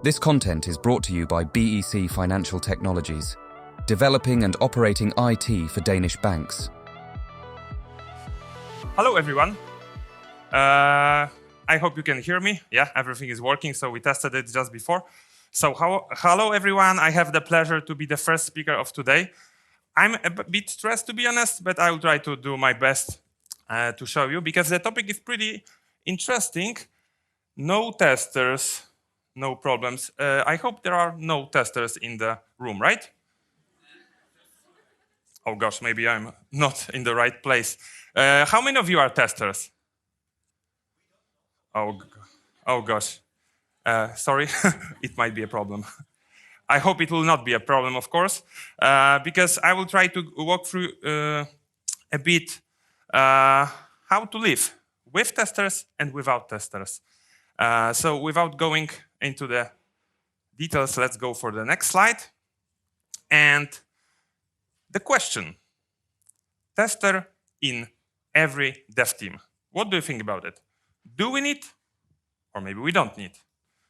This content is brought to you by BEC Financial Technologies, developing and operating IT for Danish banks. Hello, everyone. I hope you can hear me. Yeah, everything is working, so we tested it just before. So hello, everyone. I have the pleasure to be the first speaker of today. I'm a bit stressed, to be honest, but I will try to do my best to show you, because the topic is pretty interesting. No testers, no problems. I hope there are no testers in the room, right? Oh gosh, maybe I'm not in the right place. How many of you are testers? Oh gosh. Sorry, it might be a problem. I hope it will not be a problem, of course, because I will try to walk through a bit how to live with testers and without testers. So without going into the details, let's go for the next slide. And the question, tester in every dev team. What do you think about it? Do we need, or maybe we don't need?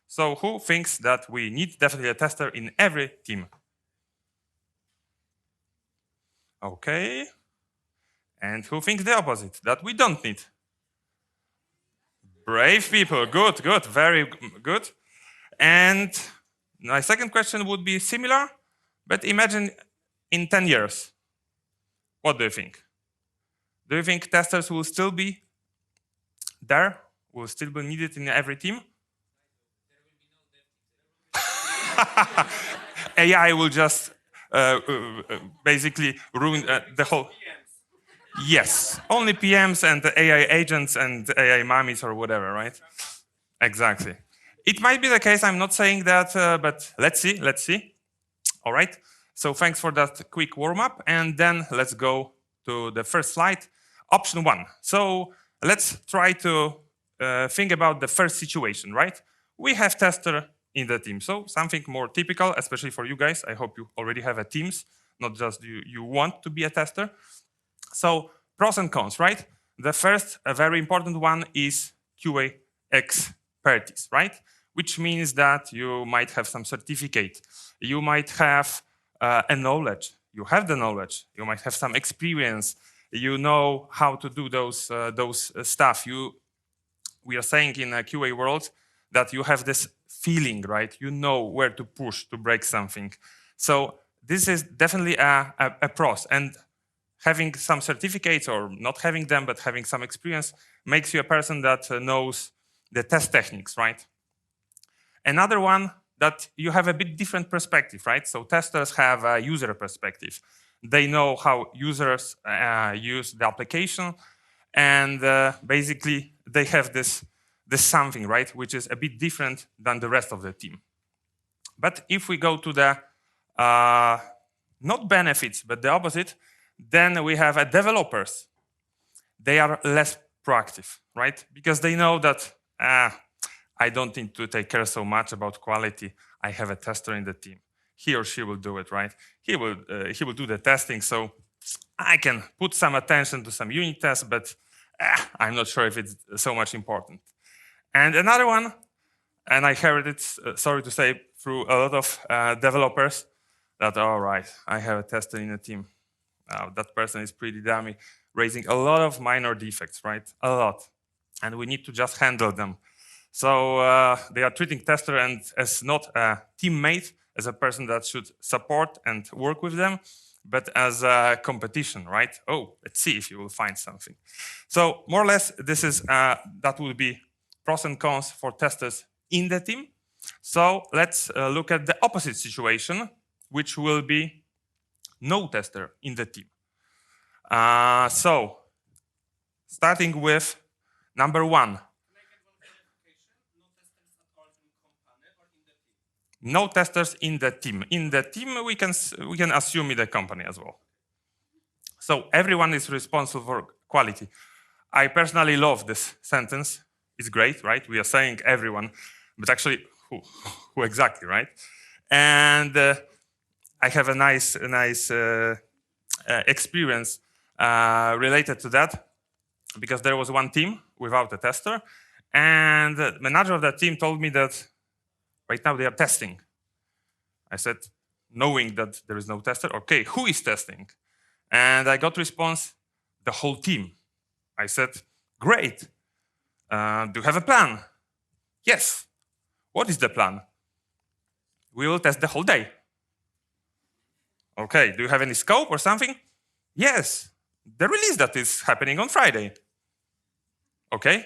So who thinks that we need definitely a tester in every team? Okay. And who thinks the opposite, that we don't need? Brave people, good, very good. And my second question would be similar, but imagine in 10 years. What do you think? Do you think testers will still be there? Will still be needed in every team? AI will just basically ruin the whole... Yes, only PMs and the AI agents and AI mummies or whatever, right? Exactly. It might be the case, I'm not saying that, but let's see. All right, so thanks for that quick warm-up, and then let's go to the first slide. Option one. So let's try to think about the first situation, right? We have tester in the team, so something more typical, especially for you guys. I hope you already have a teams, not just you want to be a tester. So pros and cons, right? The first, a very important one is QA expertise, right? Which means that you might have some certificate. You might have a knowledge. You have the knowledge. You might have some experience. You know how to do those stuff. We are saying in a QA world that you have this feeling, right? You know where to push to break something. So this is definitely a pros. And having some certificates, or not having them, but having some experience, makes you a person that knows the test techniques, right? Another one, that you have a bit different perspective, right? So testers have a user perspective. They know how users use the application, and basically they have this something, right, which is a bit different than the rest of the team. But if we go to the not benefits, but the opposite, then we have developers. They are less proactive, right? Because they know that I don't need to take care so much about quality. I have a tester in the team. He or she will do it, right? He will do the testing, so I can put some attention to some unit tests, but I'm not sure if it's so much important. And another one, and I heard it, sorry to say, through a lot of developers, that, all right, I have a tester in the team. That person is pretty dummy, raising a lot of minor defects, right? A lot. And we need to just handle them. So they are treating tester and as not a teammate, as a person that should support and work with them, but as a competition, right? Oh, let's see if you will find something. So more or less, this is that will be pros and cons for testers in the team. So let's look at the opposite situation, which will be no tester in the team. So starting with number one. No testers in the team. In the team, we can assume in the company as well. So everyone is responsible for quality. I personally love this sentence. It's great, right? We are saying everyone, but actually, who exactly, right? And I have a nice experience related to that, because there was one team without a tester, and the manager of that team told me that, Right now they are testing. I said, knowing that there is no tester, okay, who is testing? And I got response, the whole team. I said, great. Do you have a plan? Yes. What is the plan? We will test the whole day. Okay, do you have any scope or something? Yes. The release that is happening on Friday. Okay.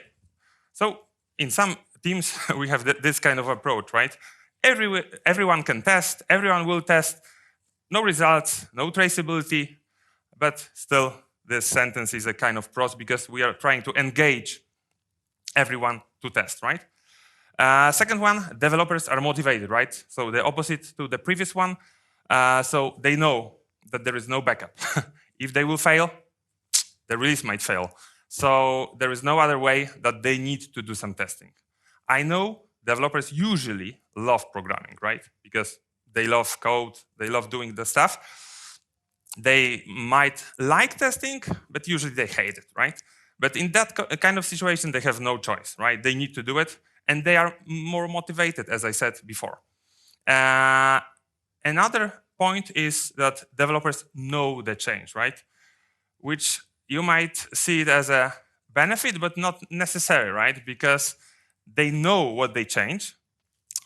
So in some teams, we have this kind of approach, right? Everyone can test, everyone will test, no results, no traceability, but still this sentence is a kind of pros because we are trying to engage everyone to test, right? Second one, developers are motivated, right? So the opposite to the previous one. So they know that there is no backup. If they will fail, the release might fail. So there is no other way that they need to do some testing. I know developers usually love programming, right? Because they love code, they love doing the stuff. They might like testing, but usually they hate it, right? But in that kind of situation, they have no choice, right? They need to do it, and they are more motivated, as I said before. Another point is that developers know the change, right? Which you might see it as a benefit, but not necessary, right? Because they know what they change,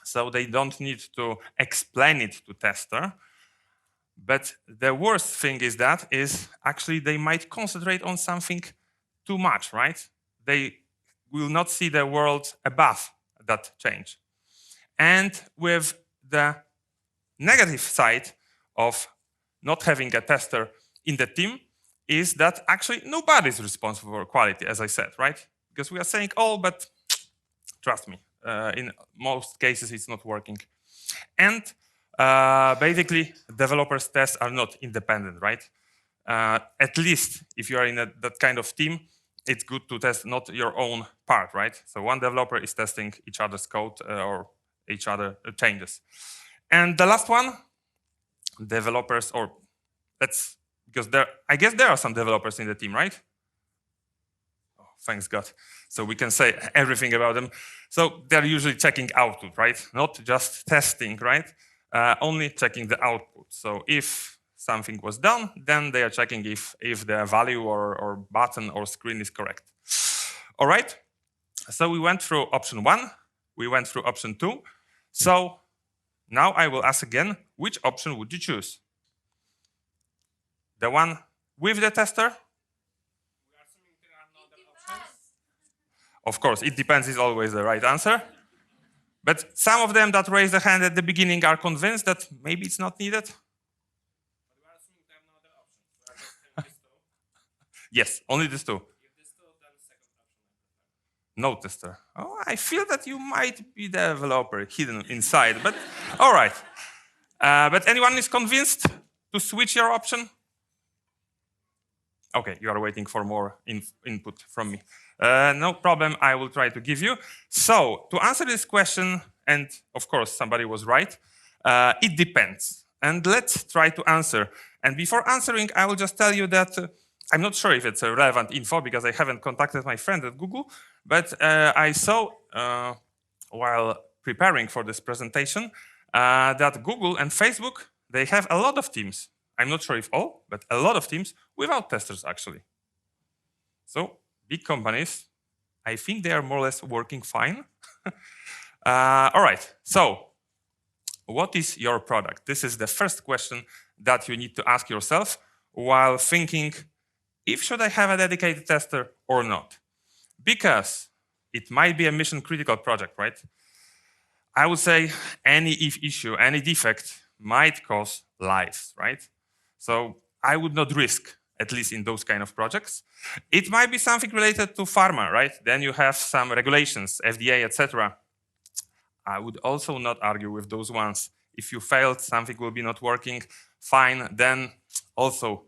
so they don't need to explain it to tester. But the worst thing is that actually they might concentrate on something too much, right? They will not see the world above that change. And with the negative side of not having a tester in the team is that actually nobody is responsible for quality, as I said, right? Because we are saying, oh, but trust me, in most cases it's not working. And basically, developers' tests are not independent, right? At least if you are in that kind of team, it's good to test not your own part, right? So one developer is testing each other's code or each other changes. And the last one, developers, or that's because I guess there are some developers in the team, right? Oh, thanks God. So we can say everything about them. So they're usually checking output, right? Not just testing, right? Only checking the output. So if something was done, then they are checking if the value or button or screen is correct. All right. So we went through option 1. We went through option 2. So now I will ask again, which option would you choose? The one with the tester? Of course, it depends is always the right answer. But some of them that raised the hand at the beginning are convinced that maybe it's not needed. Yes, only these two. No tester. Oh, I feel that you might be the developer hidden inside, but all right. But anyone is convinced to switch your option? Okay, you are waiting for more input from me. No problem, I will try to give you. So, to answer this question, and of course somebody was right, it depends. And let's try to answer. And before answering, I will just tell you that I'm not sure if it's a relevant info because I haven't contacted my friend at Google, but I saw while preparing for this presentation that Google and Facebook, they have a lot of teams. I'm not sure if all, but a lot of teams without testers actually. So big companies, I think they are more or less working fine. All right, so what is your product? This is the first question that you need to ask yourself while thinking, if should I have a dedicated tester or not? Because it might be a mission critical project, right? I would say any issue, any defect might cause lives, right? So I would not risk, at least in those kind of projects. It might be something related to pharma, right? Then you have some regulations, FDA, etc. I would also not argue with those ones. If you failed, something will be not working, fine. Then also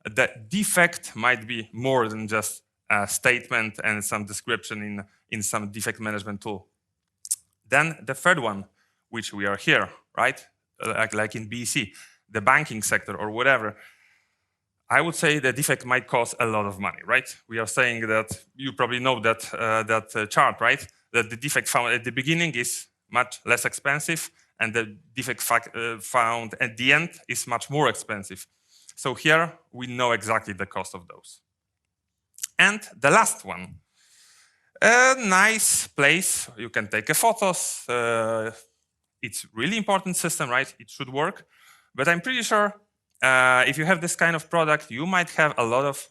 the defect might be more than just a statement and some description in some defect management tool. Then the third one, which we are here, right? Like in BEC, the banking sector or whatever, I would say the defect might cost a lot of money, right? We are saying that, you probably know that chart, right? That the defect found at the beginning is much less expensive, and the defect found at the end is much more expensive. So here we know exactly the cost of those. And the last one, a nice place you can take photos. It's really important system, right? It should work. But I'm pretty sure if you have this kind of product, you might have a lot of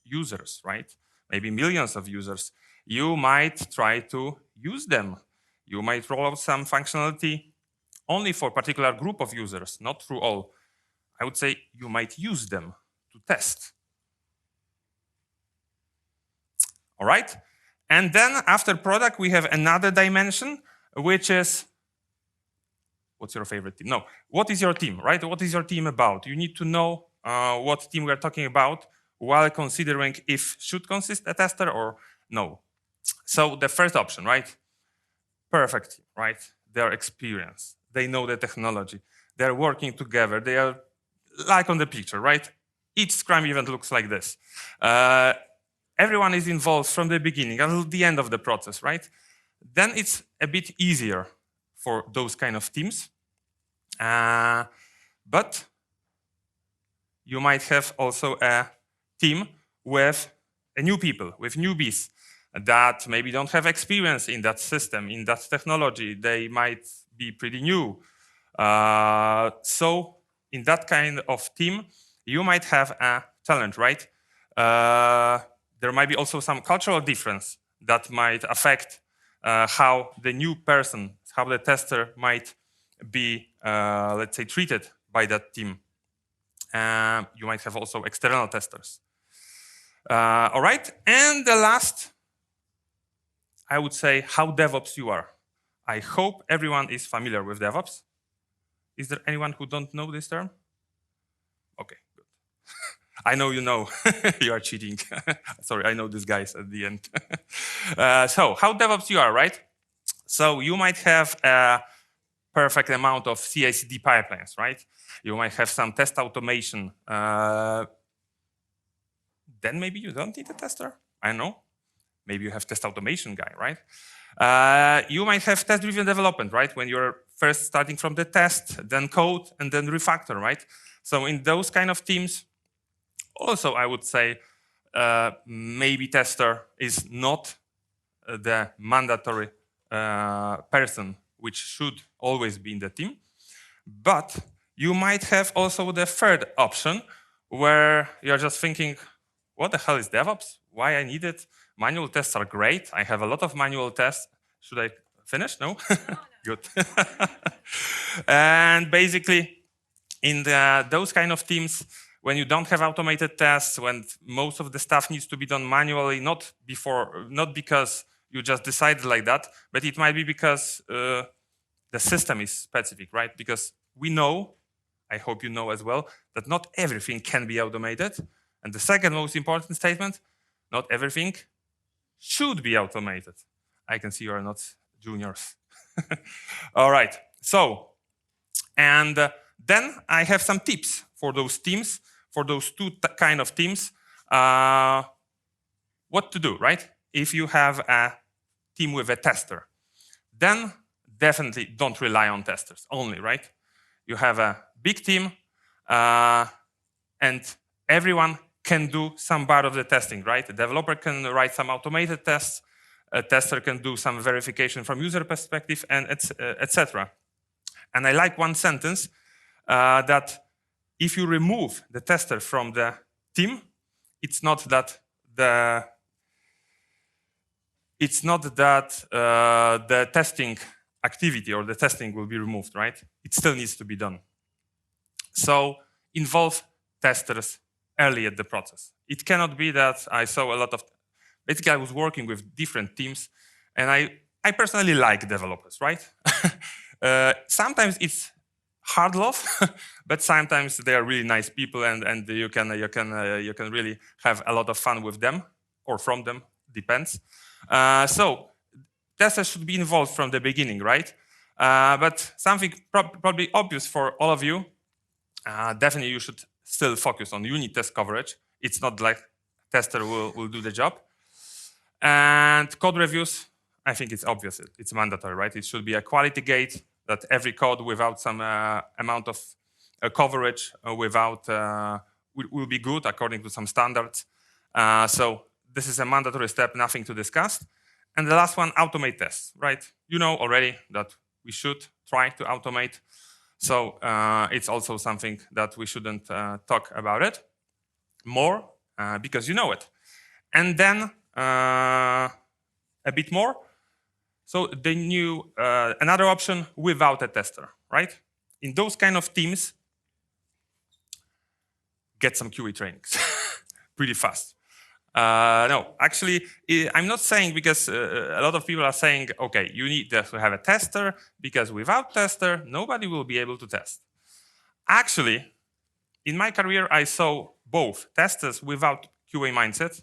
users, right? Maybe millions of users. You might try to use them. You might roll out some functionality only for a particular group of users, not through all. I would say you might use them to test. All right? And then after product, we have another dimension, which is, what's your favorite team? No, what is your team, right? What is your team about? You need to know what team we're talking about while considering if should consist a tester or no. So the first option, right? Perfect team, right? They're experienced. They know the technology. They're working together. They are like on the picture, right? Each Scrum event looks like this. Everyone is involved from the beginning until the end of the process, right? Then it's a bit easier for those kind of teams. But you might have also a team with new people, with newbies that maybe don't have experience in that system, in that technology. They might be pretty new. So in that kind of team, you might have a challenge, right? There might be also some cultural difference that might affect how the new person, how the tester might be, let's say, treated by that team. You might have also external testers. All right, and the last, I would say, how DevOps you are. I hope everyone is familiar with DevOps. Is there anyone who don't know this term? Okay, good. I know you know. You are cheating. Sorry, I know these guys at the end. So, how DevOps you are, right? So, you might have a perfect amount of CI/CD pipelines, right? You might have some test automation. Then maybe you don't need a tester. I don't know. Maybe you have test automation guy, right? You might have test-driven development, right? When you're first starting from the test, then code, and then refactor, right? So in those kind of teams, also I would say maybe tester is not the mandatory person which should always be in the team. But you might have also the third option where you're just thinking, what the hell is DevOps? Why I need it? Manual tests are great. I have a lot of manual tests. Should I finish? No? Good. And basically, in those kind of teams, when you don't have automated tests, when most of the stuff needs to be done manually, not because you just decided like that, but it might be because the system is specific, right? Because we know, I hope you know as well, that not everything can be automated. And the second most important statement, not everything should be automated. I can see you are not juniors. All right, so, and then I have some tips for those teams, for those two kind of teams, what to do, right? If you have a team with a tester, then definitely don't rely on testers only, right? You have a big team and everyone can do some part of the testing, right? A developer can write some automated tests, a tester can do some verification from user perspective, and etc. And I like one sentence that if you remove the tester from the team, it's not that the testing activity or the testing will be removed, right? It still needs to be done. So involve testers early at the process. It cannot be that I saw a lot of, basically I was working with different teams and I personally like developers, right? Sometimes it's hard love, but sometimes they are really nice people and you can really have a lot of fun with them or from them, depends. So testers should be involved from the beginning, right? But something probably obvious for all of you, definitely you should still focus on unit test coverage. It's not like tester will do the job. And code reviews, I think it's obvious. It's mandatory, right? It should be a quality gate that every code without some amount of coverage will be good according to some standards. So this is a mandatory step, nothing to discuss. And the last one, automate tests, right? You know already that we should try to automate. So it's also something that we shouldn't talk about it more because you know it. And then a bit more. So the new, another option without a tester, right? In those kind of teams, get some QA trainings pretty fast. No, actually, I'm not saying because a lot of people are saying, okay, you need to have a tester because without tester, nobody will be able to test. Actually, in my career, I saw both testers without QA mindset.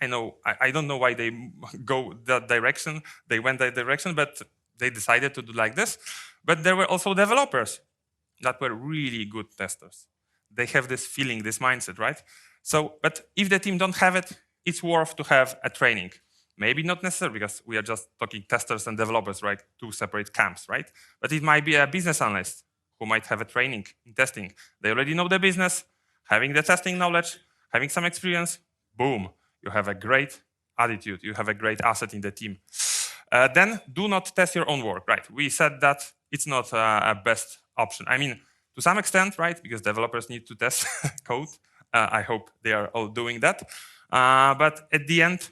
I don't know why they go that direction. They went that direction, but they decided to do like this. But there were also developers that were really good testers. They have this feeling, this mindset, right? So, but if the team don't have it, it's worth to have a training. Maybe not necessarily because we are just talking testers and developers, right? Two separate camps, right? But it might be a business analyst who might have a training in testing. They already know the business, having the testing knowledge, having some experience, boom. You have a great attitude. You have a great asset in the team. Then do not test your own work, right? We said that it's not a best option. I mean, to some extent, right? Because developers need to test code. I hope they are all doing that. But at the end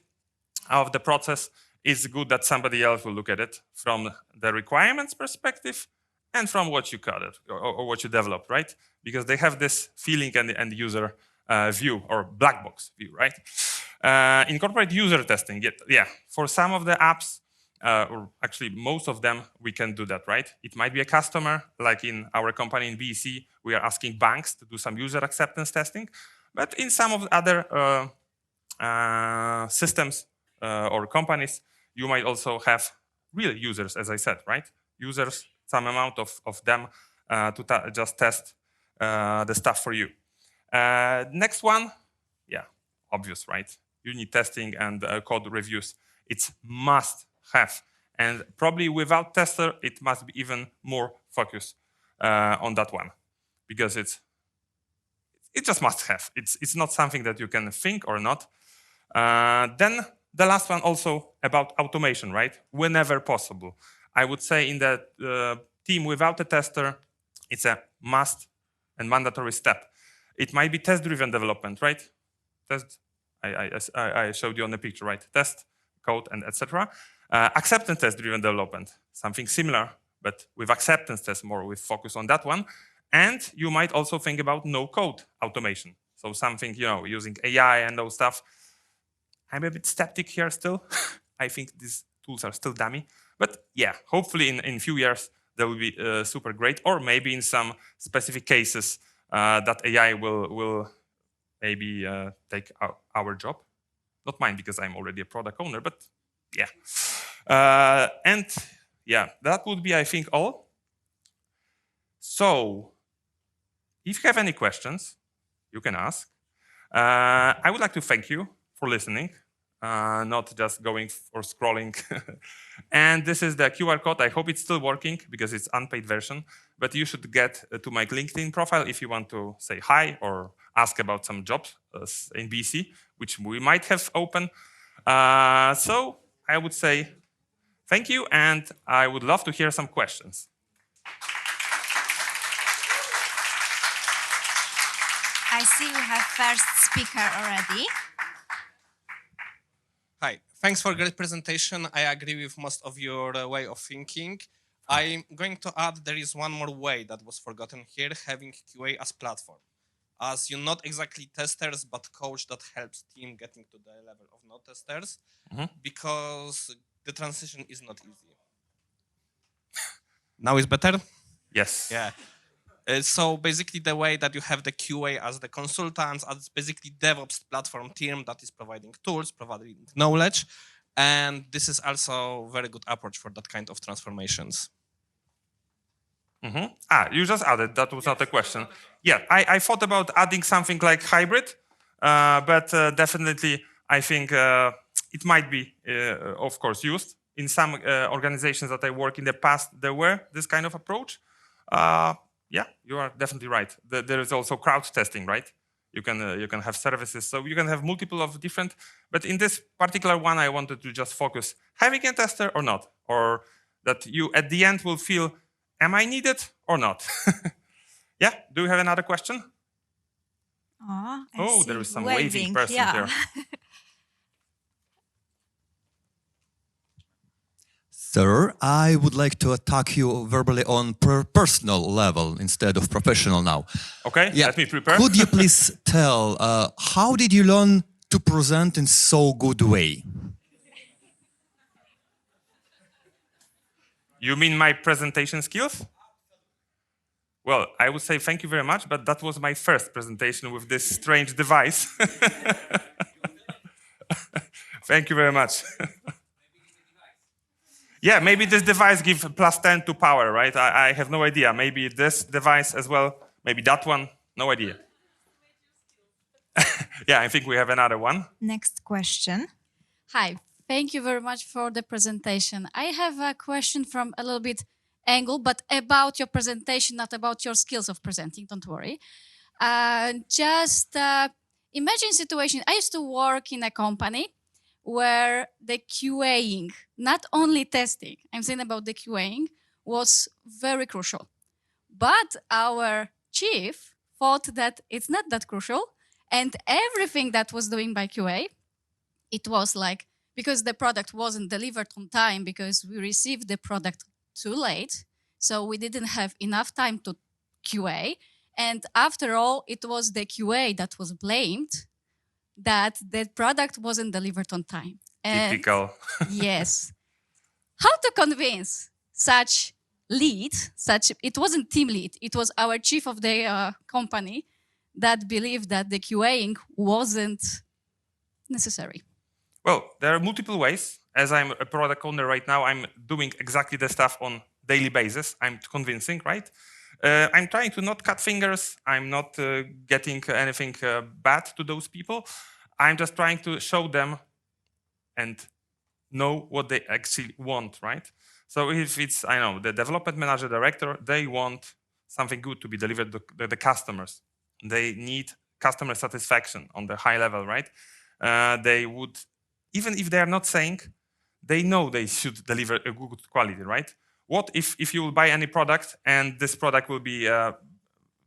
of the process, it's good that somebody else will look at it from the requirements perspective and from what you coded or what you developed, right? Because they have this feeling and user view or black box view, right? Incorporate user testing. Yeah, for some of the apps, or actually most of them, we can do that, right? It might be a customer, like in our company in BEC, we are asking banks to do some user acceptance testing. But in some of the other systems or companies, you might also have real users, as I said, right? Users, some amount of them to just test the stuff for you. Next one, yeah, obvious, right? You need testing and code reviews. It's must have. And probably without tester, it must be even more focus on that one because it just must have. It's not something that you can think or not. Then the last one also about automation, right? Whenever possible. I would say in the team without a tester, it's a must and mandatory step. It might be test-driven development, right? I showed you on the picture, right? Test, code, and etc. Acceptance test-driven development, something similar, but with acceptance test more, with focus on that one. And you might also think about no-code automation. So something, using AI and those stuff. I'm a bit skeptic here still. I think these tools are still dummy. But yeah, hopefully in a few years, they will be super great. Or maybe in some specific cases that AI will maybe take our job. Not mine, because I'm already a product owner, but yeah. And yeah, that would be, I think, all. So if you have any questions, you can ask. I would like to thank you for listening, not just going or scrolling. And this is the QR code. I hope it's still working because it's unpaid version, but you should get to my LinkedIn profile if you want to say hi or ask about some jobs in BC, which we might have open. So I would say thank you, and I would love to hear some questions. I see we have first speaker already. Hi, thanks for a great presentation. I agree with most of your way of thinking. I'm going to add there is one more way that was forgotten here, having QA as platform. As you're not exactly testers, but coach that helps team getting to the level of no testers, because the transition is not easy. Now is better? Yes. Yeah. So basically the way that you have the QA as the consultants, as basically DevOps platform team that is providing tools, providing knowledge. And this is also a very good approach for that kind of transformations. You just added, that was not a question. Yeah, I thought about adding something like hybrid, but definitely I think it might be, of course, used in some organizations that I work in the past, there were this kind of approach. Yeah, you are definitely right. There is also crowd testing, right? You can have services, so you can have multiple of different. But in this particular one, I wanted to just focus having a tester or not, or that you at the end will feel, am I needed or not? Yeah. Do you have another question? I see. There is some waving person here. Sir, I would like to attack you verbally on personal level instead of professional now. Okay, let me prepare. Could you please tell, how did you learn to present in so good way? You mean my presentation skills? Well, I would say thank you very much, but that was my first presentation with this strange device. Thank you very much. Yeah, maybe this device gives +10 to power, right? I have no idea. Maybe this device as well. Maybe that one. No idea. Yeah, I think we have another one. Next question. Hi, thank you very much for the presentation. I have a question from a little bit angle, but about your presentation, not about your skills of presenting, don't worry. Just imagine a situation. I used to work in a company where the QAing, not only testing, I'm saying about the QAing, was very crucial. But our chief thought that it's not that crucial, and everything that was doing by QA, it was like, because the product wasn't delivered on time, because we received the product too late, so we didn't have enough time to QA, and after all, it was the QA that was blamed that the product wasn't delivered on time. And typical. Yes. How to convince such lead, it wasn't team lead, it was our chief of the company that believed that the QAing wasn't necessary? Well, there are multiple ways. As I'm a product owner right now, I'm doing exactly the stuff on daily basis. I'm convincing, right? I'm trying to not cut fingers. I'm not getting anything bad to those people. I'm just trying to show them and know what they actually want, right? So if it's, I know, the development manager, director, they want something good to be delivered to the customers. They need customer satisfaction on the high level, right? They would, even if they are not saying, they know they should deliver a good quality, right? What if you will buy any product and this product will be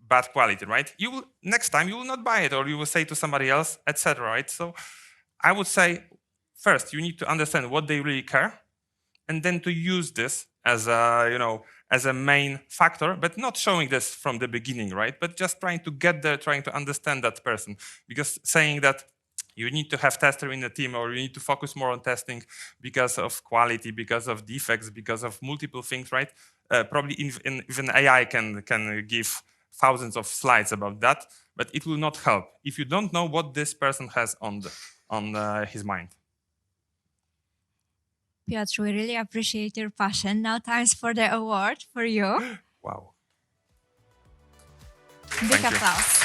bad quality, right? You will, next time you will not buy it, or you will say to somebody else, etc., right? So I would say, first, you need to understand what they really care, and then to use this as a, as a main factor, but not showing this from the beginning, right? But just trying to get there, trying to understand that person. Because saying that you need to have tester in the team, or you need to focus more on testing because of quality, because of defects, because of multiple things, right? Probably even AI can give thousands of slides about that, but it will not help if you don't know what this person has on his mind. Piotr, we really appreciate your passion. Now time for the award for you. Wow. Big applause.